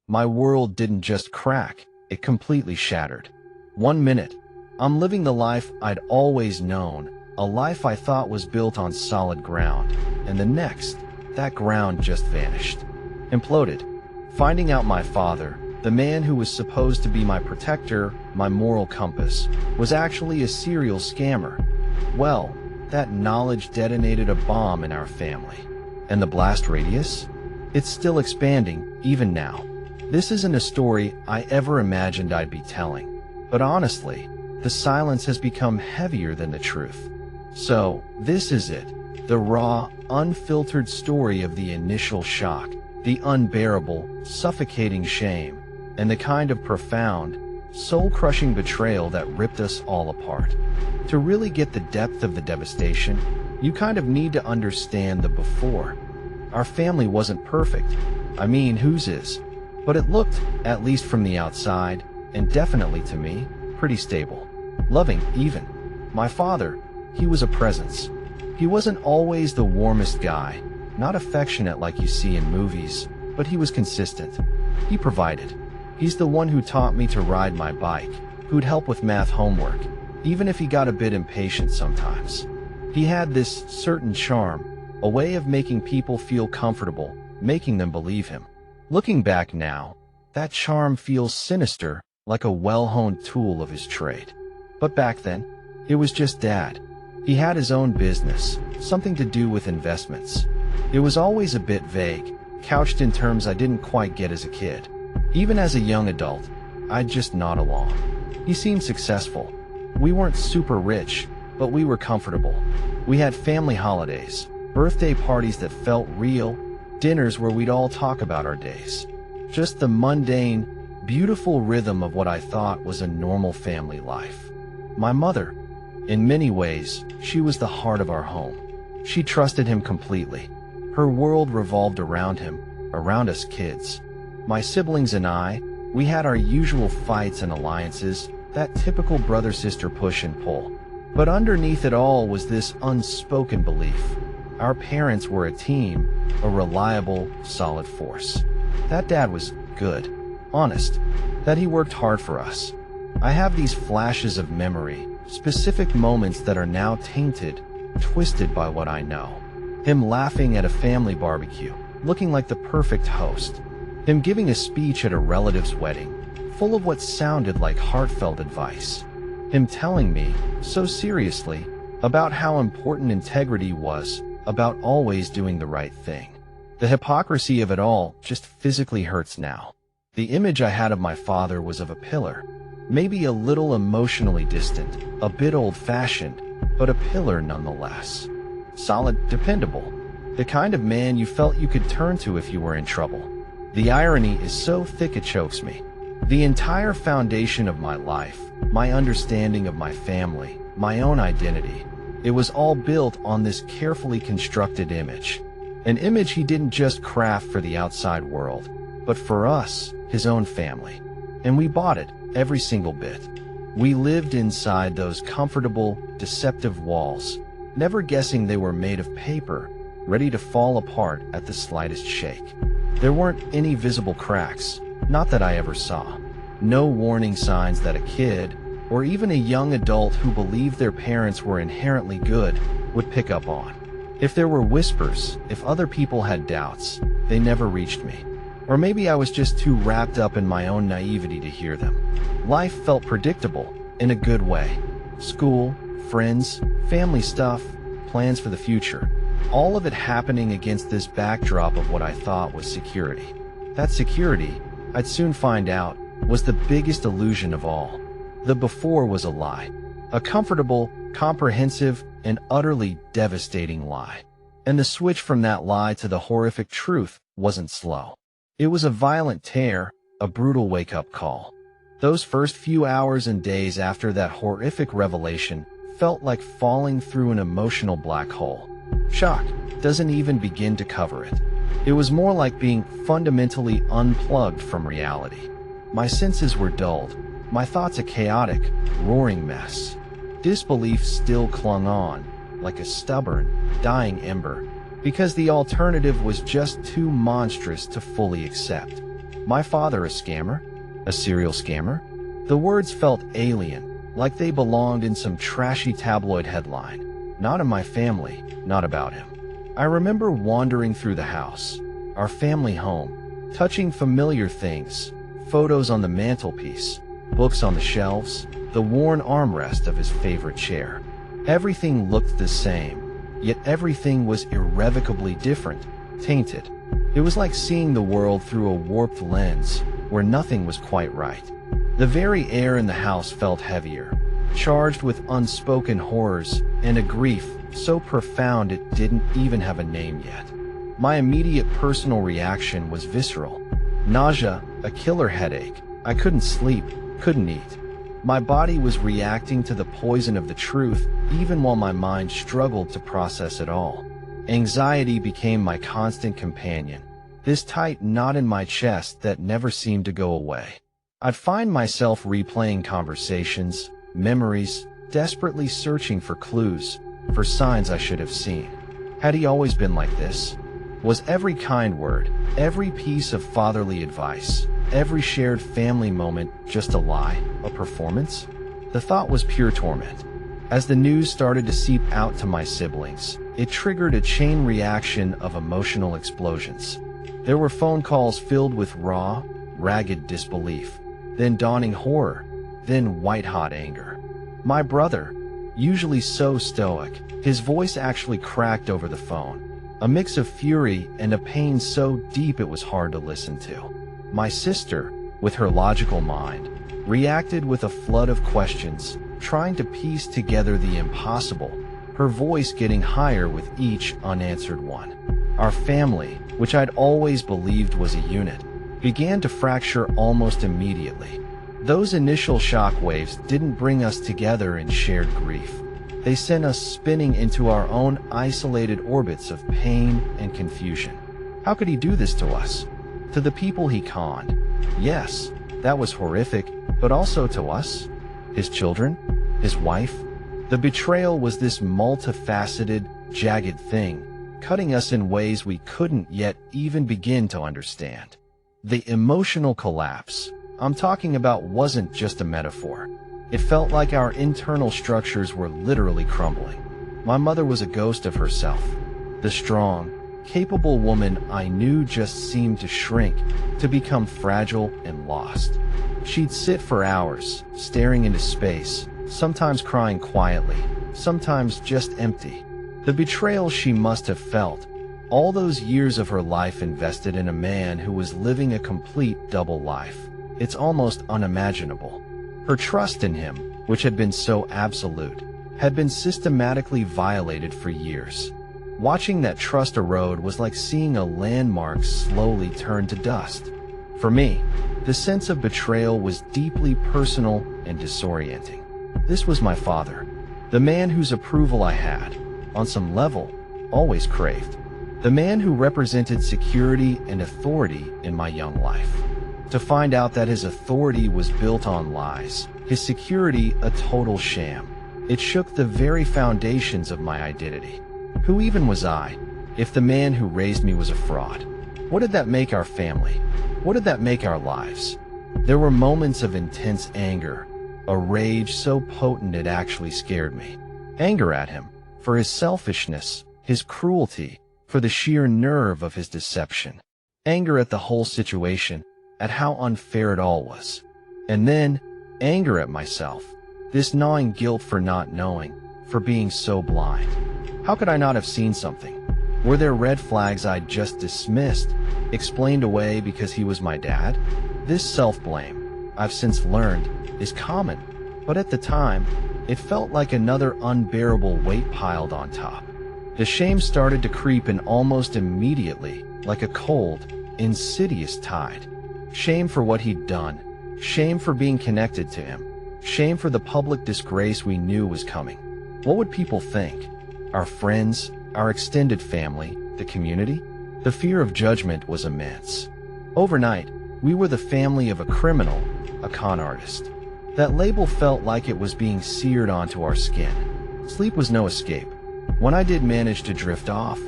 My world didn't just crack, it completely shattered. One minute, I'm living the life I'd always known, a life I thought was built on solid ground, and the next, that ground just vanished. Imploded. Finding out my father, the man who was supposed to be my protector, my moral compass, was actually a serial scammer. Well, that knowledge detonated a bomb in our family. And the blast radius? It's still expanding, even now. This isn't a story I ever imagined I'd be telling. But honestly, the silence has become heavier than the truth. So, this is it. The raw, unfiltered story of the initial shock, the unbearable, suffocating shame, and the kind of profound, soul-crushing betrayal that ripped us all apart. To really get the depth of the devastation, you kind of need to understand the before. Our family wasn't perfect. I mean, whose is? But it looked, at least from the outside, and definitely to me, pretty stable. Loving, even. My father, he was a presence. He wasn't always the warmest guy, not affectionate like you see in movies, but he was consistent. He provided. He's the one who taught me to ride my bike, who'd help with math homework, even if he got a bit impatient sometimes. He had this certain charm, a way of making people feel comfortable, making them believe him. Looking back now, that charm feels sinister, like a well-honed tool of his trade. But back then, it was just Dad. He had his own business, something to do with investments. It was always a bit vague, couched in terms I didn't quite get as a kid. Even as a young adult, I'd just nod along. He seemed successful. We weren't super rich, but we were comfortable. We had family holidays, birthday parties that felt real, dinners where we'd all talk about our days. Just the mundane, beautiful rhythm of what I thought was a normal family life. My mother, in many ways, she was the heart of our home. She trusted him completely. Her world revolved around him, around us kids. My siblings and I, we had our usual fights and alliances, that typical brother-sister push and pull. But underneath it all was this unspoken belief. Our parents were a team, a reliable, solid force. That Dad was good, honest, that he worked hard for us. I have these flashes of memory, specific moments that are now tainted, twisted by what I know. Him laughing at a family barbecue, looking like the perfect host. Him giving a speech at a relative's wedding, full of what sounded like heartfelt advice. Him telling me, so seriously, about how important integrity was, about always doing the right thing. The hypocrisy of it all just physically hurts now. The image I had of my father was of a pillar, maybe a little emotionally distant, a bit old-fashioned, but a pillar nonetheless. Solid, dependable, the kind of man you felt you could turn to if you were in trouble. The irony is so thick it chokes me. The entire foundation of my life, my understanding of my family, my own identity, it was all built on this carefully constructed image. An image he didn't just craft for the outside world, but for us, his own family. And we bought it, every single bit. We lived inside those comfortable, deceptive walls, never guessing they were made of paper, ready to fall apart at the slightest shake. There weren't any visible cracks, not that I ever saw. No warning signs that a kid, or even a young adult who believed their parents were inherently good, would pick up on. If there were whispers, if other people had doubts, they never reached me. Or maybe I was just too wrapped up in my own naivety to hear them. Life felt predictable, in a good way. School, friends, family stuff, plans for the future. All of it happening against this backdrop of what I thought was security. That security, I'd soon find out, was the biggest illusion of all. The before was a lie. A comfortable, comprehensive, and utterly devastating lie. And the switch from that lie to the horrific truth wasn't slow. It was a violent tear, a brutal wake-up call. Those first few hours and days after that horrific revelation felt like falling through an emotional black hole. Shock doesn't even begin to cover it. It was more like being fundamentally unplugged from reality. My senses were dulled, my thoughts a chaotic, roaring mess. Disbelief still clung on, like a stubborn, dying ember, because the alternative was just too monstrous to fully accept. My father a scammer? A serial scammer? The words felt alien, like they belonged in some trashy tabloid headline. Not in my family, not about him. I remember wandering through the house, our family home, touching familiar things, photos on the mantelpiece, books on the shelves, the worn armrest of his favorite chair. Everything looked the same, yet everything was irrevocably different, tainted. It was like seeing the world through a warped lens, where nothing was quite right. The very air in the house felt heavier, charged with unspoken horrors and a grief so profound it didn't even have a name yet. My immediate personal reaction was visceral. Nausea, a killer headache. I couldn't sleep, couldn't eat. My body was reacting to the poison of the truth, even while my mind struggled to process it all. Anxiety became my constant companion, this tight knot in my chest that never seemed to go away. I'd find myself replaying conversations, memories, desperately searching for clues, for signs I should have seen. Had he always been like this? Was every kind word, every piece of fatherly advice, every shared family moment just a lie, a performance? The thought was pure torment. As the news started to seep out to my siblings, it triggered a chain reaction of emotional explosions. There were phone calls filled with raw, ragged disbelief, then dawning horror, then white-hot anger. My brother, usually so stoic, his voice actually cracked over the phone, a mix of fury and a pain so deep it was hard to listen to. My sister, with her logical mind, reacted with a flood of questions, trying to piece together the impossible, her voice getting higher with each unanswered one. Our family, which I'd always believed was a unit, began to fracture almost immediately. Those initial shockwaves didn't bring us together in shared grief. They sent us spinning into our own isolated orbits of pain and confusion. How could he do this to us? To the people he conned. Yes, that was horrific, but also to us? His children? His wife? The betrayal was this multifaceted, jagged thing, cutting us in ways we couldn't yet even begin to understand. The emotional collapse I'm talking about wasn't just a metaphor. It felt like our internal structures were literally crumbling. My mother was a ghost of herself. The strong, capable woman I knew just seemed to shrink, to become fragile and lost. She'd sit for hours, staring into space, sometimes crying quietly, sometimes just empty. The betrayal she must have felt, all those years of her life invested in a man who was living a complete double life. It's almost unimaginable. Her trust in him, which had been so absolute, had been systematically violated for years. Watching that trust erode was like seeing a landmark slowly turn to dust. For me, the sense of betrayal was deeply personal and disorienting. This was my father, the man whose approval I had, on some level, always craved. The man who represented security and authority in my young life. To find out that his authority was built on lies, his security a total sham. It shook the very foundations of my identity. Who even was I, if the man who raised me was a fraud? What did that make our family? What did that make our lives? There were moments of intense anger, a rage so potent it actually scared me. Anger at him, for his selfishness, his cruelty, for the sheer nerve of his deception. Anger at the whole situation, at how unfair it all was. And then, anger at myself, this gnawing guilt for not knowing, for being so blind. How could I not have seen something? Were there red flags I'd just dismissed, explained away because he was my dad? This self-blame, I've since learned, is common, but at the time, it felt like another unbearable weight piled on top. The shame started to creep in almost immediately, like a cold, insidious tide. Shame for what he'd done, shame for being connected to him, shame for the public disgrace we knew was coming. What would people think? Our friends, our extended family, the community? The fear of judgment was immense. Overnight, we were the family of a criminal, a con artist. That label felt like it was being seared onto our skin. Sleep was no escape. When I did manage to drift off,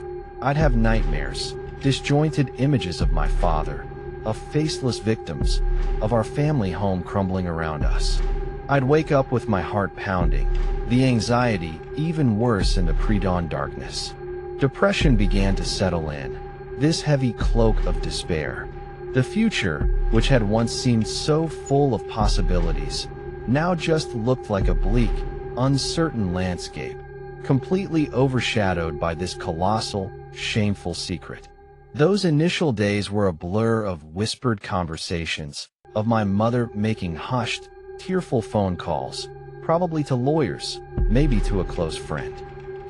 I'd have nightmares, disjointed images of my father, of faceless victims, of our family home crumbling around us. I'd wake up with my heart pounding, the anxiety even worse in the pre-dawn darkness. Depression began to settle in, this heavy cloak of despair. The future, which had once seemed so full of possibilities, now just looked like a bleak, uncertain landscape, completely overshadowed by this colossal, shameful secret. Those initial days were a blur of whispered conversations, of my mother making hushed, tearful phone calls, probably to lawyers, maybe to a close friend.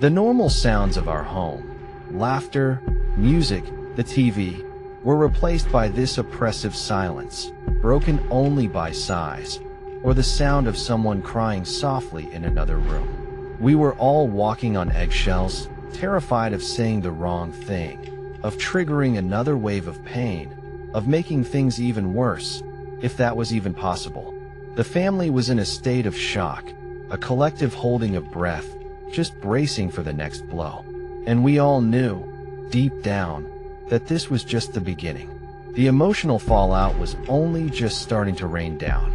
The normal sounds of our home, laughter, music, the TV, were replaced by this oppressive silence, broken only by sighs, or the sound of someone crying softly in another room. We were all walking on eggshells, terrified of saying the wrong thing, of triggering another wave of pain, of making things even worse, if that was even possible. The family was in a state of shock, a collective holding of breath, just bracing for the next blow. And we all knew, deep down, that this was just the beginning. The emotional fallout was only just starting to rain down.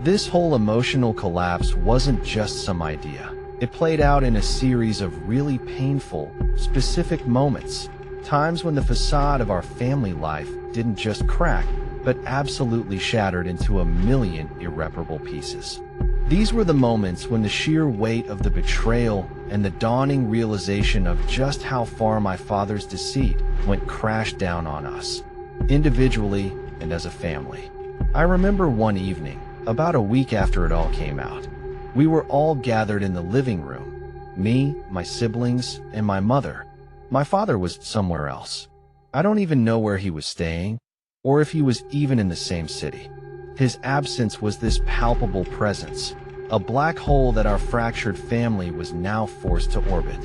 This whole emotional collapse wasn't just some idea. It played out in a series of really painful, specific moments, times when the facade of our family life didn't just crack, but absolutely shattered into a million irreparable pieces. These were the moments when the sheer weight of the betrayal and the dawning realization of just how far my father's deceit went crash down on us, individually and as a family. I remember one evening, about a week after it all came out. We were all gathered in the living room, me, my siblings, and my mother. My father was somewhere else. I don't even know where he was staying, or if he was even in the same city. His absence was this palpable presence, a black hole that our fractured family was now forced to orbit.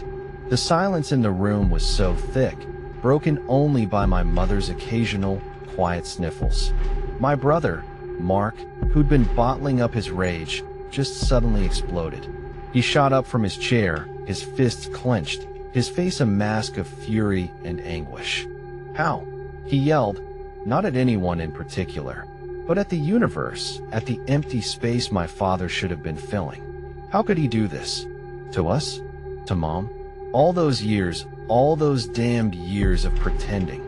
The silence in the room was so thick, broken only by my mother's occasional, quiet sniffles. My brother, Mark, who'd been bottling up his rage, just suddenly exploded. He shot up from his chair, his fists clenched, his face a mask of fury and anguish. "How?" he yelled, not at anyone in particular, but at the universe, at the empty space my father should have been filling. How could he do this? To us? To Mom? All those years, all those damned years of pretending.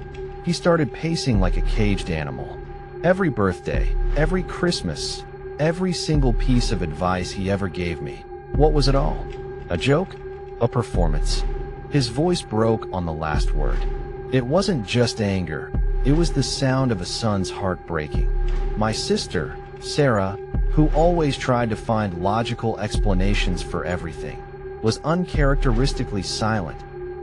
He started pacing like a caged animal. Every birthday, every Christmas, every single piece of advice he ever gave me. What was it all? A joke? A performance? His voice broke on the last word. It wasn't just anger. It was the sound of a son's heart breaking. My sister, Sarah, who always tried to find logical explanations for everything, was uncharacteristically silent,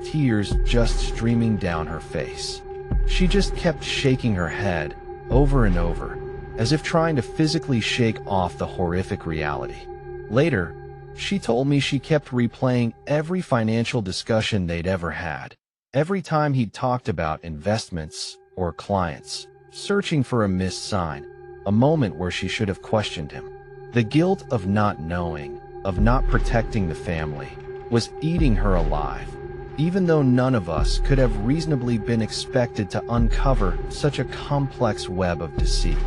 tears just streaming down her face. She just kept shaking her head, over and over, as if trying to physically shake off the horrific reality. Later, she told me she kept replaying every financial discussion they'd ever had, every time he'd talked about investments or clients, searching for a missed sign, a moment where she should have questioned him. The guilt of not knowing, of not protecting the family, was eating her alive, even though none of us could have reasonably been expected to uncover such a complex web of deceit.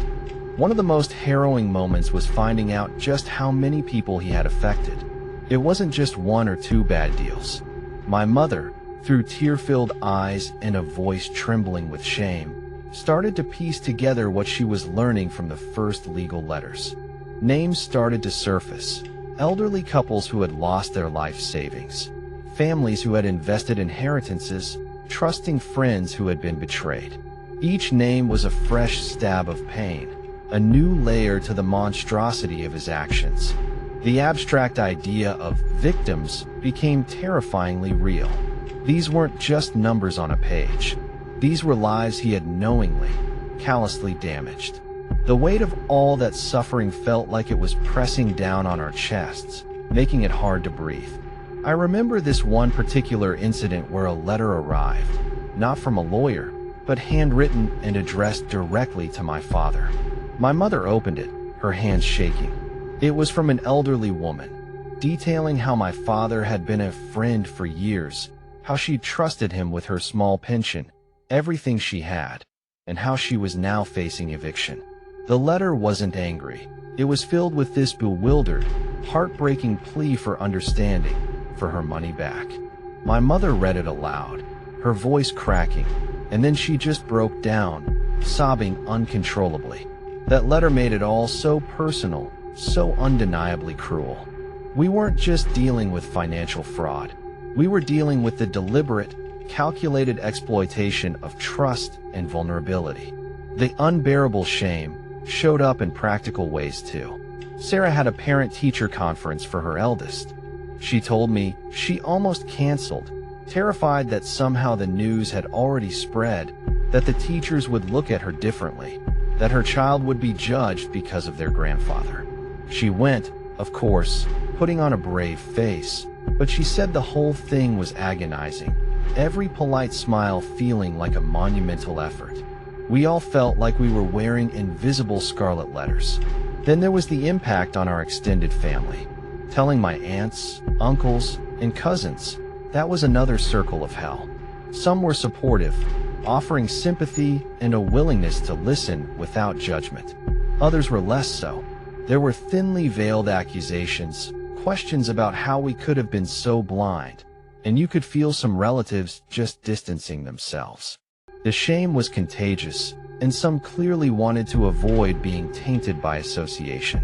One of the most harrowing moments was finding out just how many people he had affected. It wasn't just one or two bad deals. My mother, through tear-filled eyes and a voice trembling with shame, started to piece together what she was learning from the first legal letters. Names started to surface. Elderly couples who had lost their life savings. Families who had invested inheritances, trusting friends who had been betrayed. Each name was a fresh stab of pain, a new layer to the monstrosity of his actions. The abstract idea of victims became terrifyingly real. These weren't just numbers on a page. These were lives he had knowingly, callously damaged. The weight of all that suffering felt like it was pressing down on our chests, making it hard to breathe. I remember this one particular incident where a letter arrived, not from a lawyer, but handwritten and addressed directly to my father. My mother opened it, her hands shaking. It was from an elderly woman, detailing how my father had been a friend for years, how she trusted him with her small pension, everything she had. and how she was now facing eviction. The letter wasn't angry. It was filled with this bewildered, heartbreaking plea for understanding, for her money back. My mother read it aloud, her voice cracking, and then she just broke down, sobbing uncontrollably. That letter made it all so personal, so undeniably cruel. We weren't just dealing with financial fraud. We were dealing with the deliberate, calculated exploitation of trust and vulnerability. The unbearable shame showed up in practical ways too. Sarah had a parent-teacher conference for her eldest. She told me she almost canceled, terrified that somehow the news had already spread, that the teachers would look at her differently, that her child would be judged because of their grandfather. She went, of course, putting on a brave face, but she said the whole thing was agonizing, every polite smile feeling like a monumental effort. We all felt like we were wearing invisible scarlet letters. Then there was the impact on our extended family. Telling my aunts, uncles, and cousins, that was another circle of hell. Some were supportive, offering sympathy and a willingness to listen without judgment. Others were less so. There were thinly veiled accusations, questions about how we could have been so blind, and you could feel some relatives just distancing themselves. The shame was contagious, and some clearly wanted to avoid being tainted by association.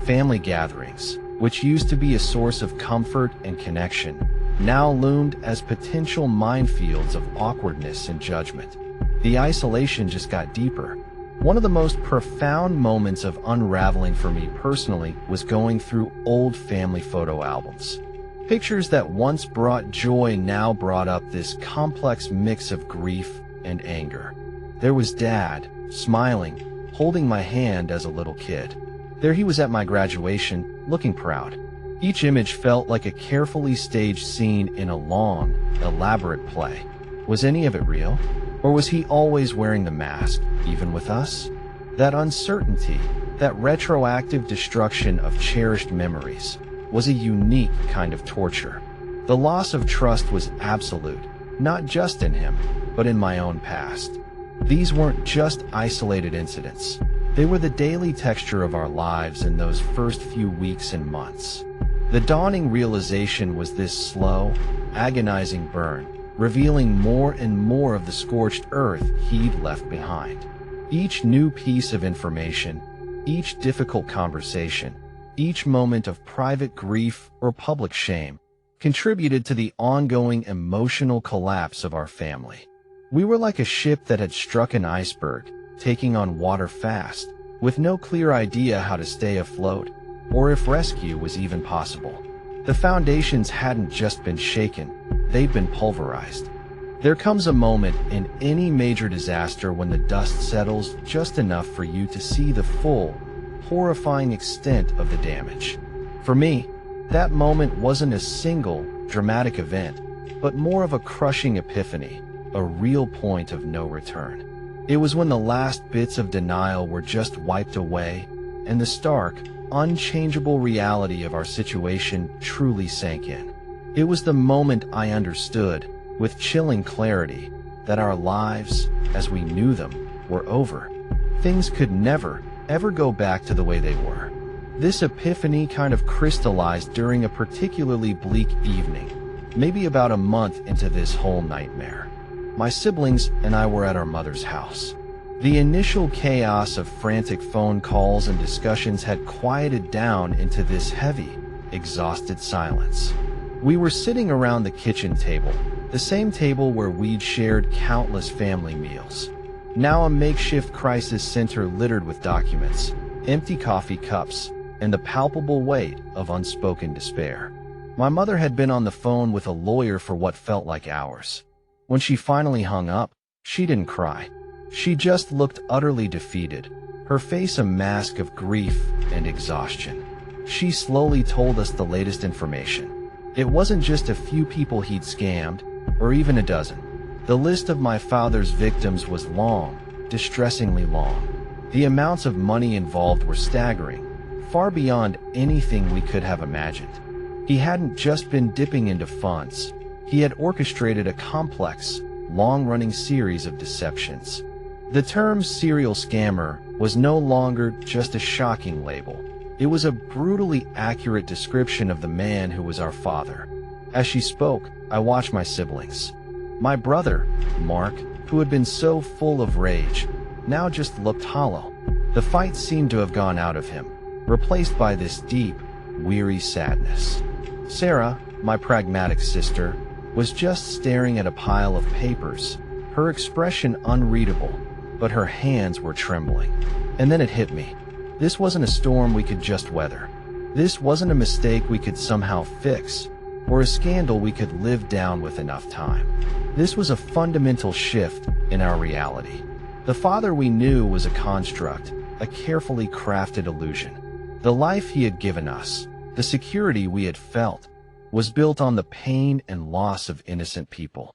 Family gatherings, which used to be a source of comfort and connection, now loomed as potential minefields of awkwardness and judgment. The isolation just got deeper. One of the most profound moments of unraveling for me personally was going through old family photo albums. Pictures that once brought joy now brought up this complex mix of grief and anger. There was Dad, smiling, holding my hand as a little kid. There he was at my graduation, looking proud. Each image felt like a carefully staged scene in a long, elaborate play. Was any of it real? Or was he always wearing the mask, even with us? That uncertainty, that retroactive destruction of cherished memories, was a unique kind of torture. The loss of trust was absolute, not just in him, but in my own past. These weren't just isolated incidents. They were the daily texture of our lives in those first few weeks and months. The dawning realization was this slow, agonizing burn, revealing more and more of the scorched earth he'd left behind. Each new piece of information, each difficult conversation, each moment of private grief or public shame contributed to the ongoing emotional collapse of our family. We were like a ship that had struck an iceberg, taking on water fast, with no clear idea how to stay afloat, or if rescue was even possible. The foundations hadn't just been shaken, they'd been pulverized. There comes a moment in any major disaster when the dust settles just enough for you to see the full, horrifying extent of the damage. For me, that moment wasn't a single, dramatic event, but more of a crushing epiphany, a real point of no return. It was when the last bits of denial were just wiped away, and the stark, unchangeable reality of our situation truly sank in. It was the moment I understood, with chilling clarity, that our lives, as we knew them, were over. Things could never, ever go back to the way they were. This epiphany kind of crystallized during a particularly bleak evening, maybe about a month into this whole nightmare. My siblings and I were at our mother's house. The initial chaos of frantic phone calls and discussions had quieted down into this heavy, exhausted silence. We were sitting around the kitchen table, the same table where we'd shared countless family meals. Now a makeshift crisis center littered with documents, empty coffee cups, and the palpable weight of unspoken despair. My mother had been on the phone with a lawyer for what felt like hours. When she finally hung up, she didn't cry. She just looked utterly defeated, her face a mask of grief and exhaustion. She slowly told us the latest information. It wasn't just a few people he'd scammed, or even a dozen. The list of my father's victims was long, distressingly long. The amounts of money involved were staggering, far beyond anything we could have imagined. He hadn't just been dipping into funds. He had orchestrated a complex, long-running series of deceptions. The term serial scammer was no longer just a shocking label. It was a brutally accurate description of the man who was our father. As she spoke, I watched my siblings. My brother, Mark, who had been so full of rage, now just looked hollow. The fight seemed to have gone out of him, replaced by this deep, weary sadness. Sarah, my pragmatic sister, was just staring at a pile of papers, her expression unreadable, but her hands were trembling. And then it hit me. This wasn't a storm we could just weather. This wasn't a mistake we could somehow fix, or a scandal we could live down with enough time. This was a fundamental shift in our reality. The father we knew was a construct, a carefully crafted illusion. The life he had given us, the security we had felt, was built on the pain and loss of innocent people.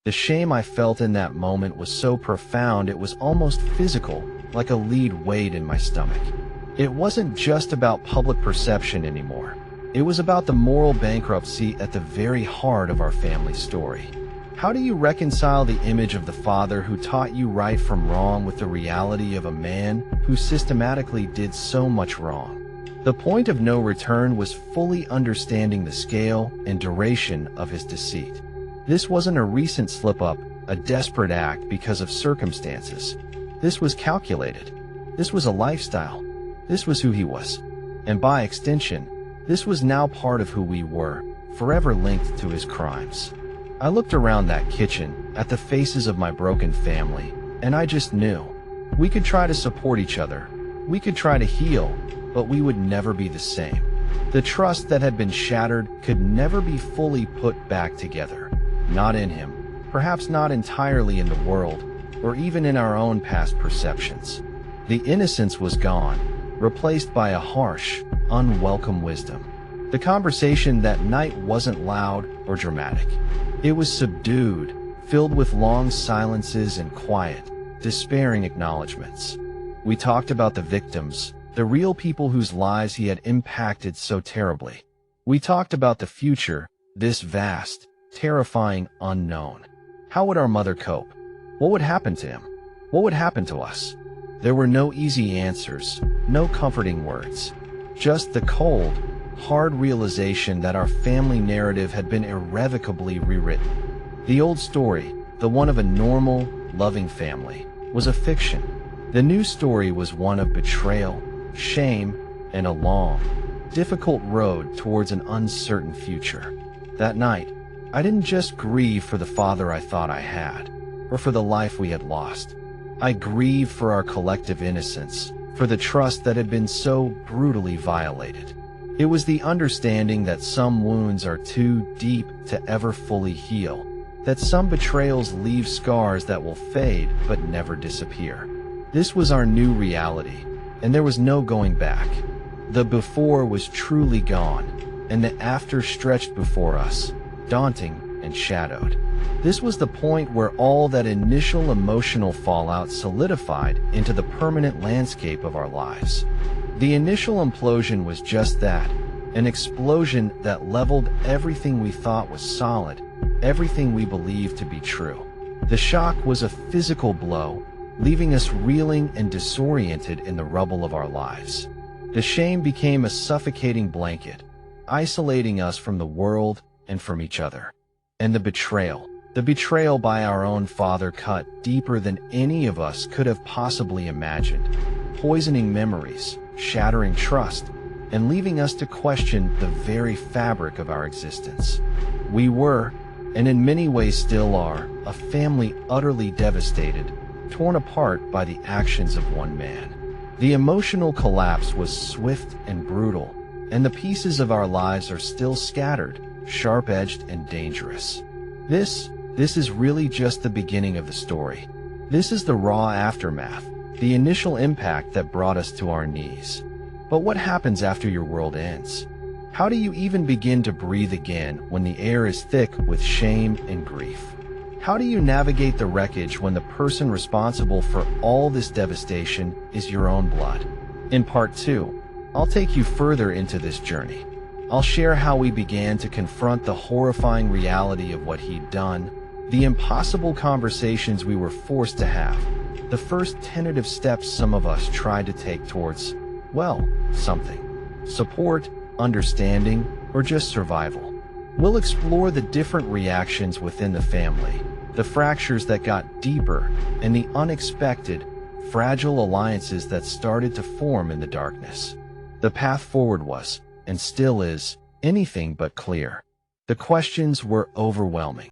The shame I felt in that moment was so profound it was almost physical, like a lead weight in my stomach. It wasn't just about public perception anymore. It was about the moral bankruptcy at the very heart of our family story. How do you reconcile the image of the father who taught you right from wrong with the reality of a man who systematically did so much wrong? The point of no return was fully understanding the scale and duration of his deceit. This wasn't a recent slip-up, a desperate act because of circumstances. This was calculated. This was a lifestyle. This was who he was. And by extension, this was now part of who we were, forever linked to his crimes. I looked around that kitchen, at the faces of my broken family, and I just knew. We could try to support each other. We could try to heal, but we would never be the same. The trust that had been shattered could never be fully put back together. Not in him, perhaps not entirely in the world, or even in our own past perceptions. The innocence was gone, replaced by a harsh, unwelcome wisdom. The conversation that night wasn't loud or dramatic. It was subdued, filled with long silences and quiet, despairing acknowledgments. We talked about the victims, the real people whose lives he had impacted so terribly. We talked about the future, this vast, terrifying unknown. How would our mother cope? What would happen to him? What would happen to us? There were no easy answers, no comforting words. Just the cold, hard realization that our family narrative had been irrevocably rewritten. The old story, the one of a normal, loving family, was a fiction. The new story was one of betrayal, shame, and a long, difficult road towards an uncertain future. That night, I didn't just grieve for the father I thought I had, or for the life we had lost. I grieved for our collective innocence, for the trust that had been so brutally violated. It was the understanding that some wounds are too deep to ever fully heal, that some betrayals leave scars that will fade but never disappear. This was our new reality, and there was no going back. The before was truly gone, and the after stretched before us, daunting and shadowed. This was the point where all that initial emotional fallout solidified into the permanent landscape of our lives. The initial implosion was just that, an explosion that leveled everything we thought was solid, everything we believed to be true. The shock was a physical blow, leaving us reeling and disoriented in the rubble of our lives. The shame became a suffocating blanket, isolating us from the world and from each other. And the betrayal by our own father cut deeper than any of us could have possibly imagined, poisoning memories, shattering trust, and leaving us to question the very fabric of our existence. We were, and in many ways still are, a family utterly devastated, torn apart by the actions of one man. The emotional collapse was swift and brutal, and the pieces of our lives are still scattered, sharp-edged and dangerous. This is really just the beginning of the story. This is the raw aftermath, the initial impact that brought us to our knees. But what happens after your world ends? How do you even begin to breathe again when the air is thick with shame and grief? How do you navigate the wreckage when the person responsible for all this devastation is your own blood? In part 2, I'll take you further into this journey. I'll share how we began to confront the horrifying reality of what he'd done, The impossible conversations we were forced to have, the first tentative steps some of us tried to take towards, well, something. Support, understanding, or just survival. We'll explore the different reactions within the family, the fractures that got deeper, and the unexpected, fragile alliances that started to form in the darkness. The path forward was, and still is, anything but clear. The questions were overwhelming.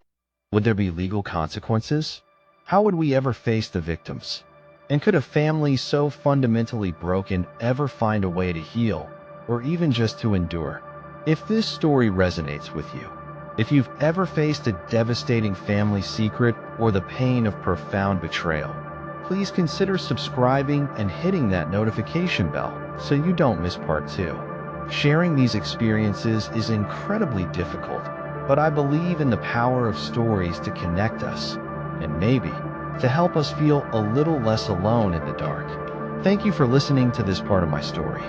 Would there be legal consequences? How would we ever face the victims? And could a family so fundamentally broken ever find a way to heal, or even just to endure? If this story resonates with you, if you've ever faced a devastating family secret or the pain of profound betrayal, please consider subscribing and hitting that notification bell so you don't miss part 2. Sharing these experiences is incredibly difficult, but I believe in the power of stories to connect us, and maybe to help us feel a little less alone in the dark. Thank you for listening to this part of my story.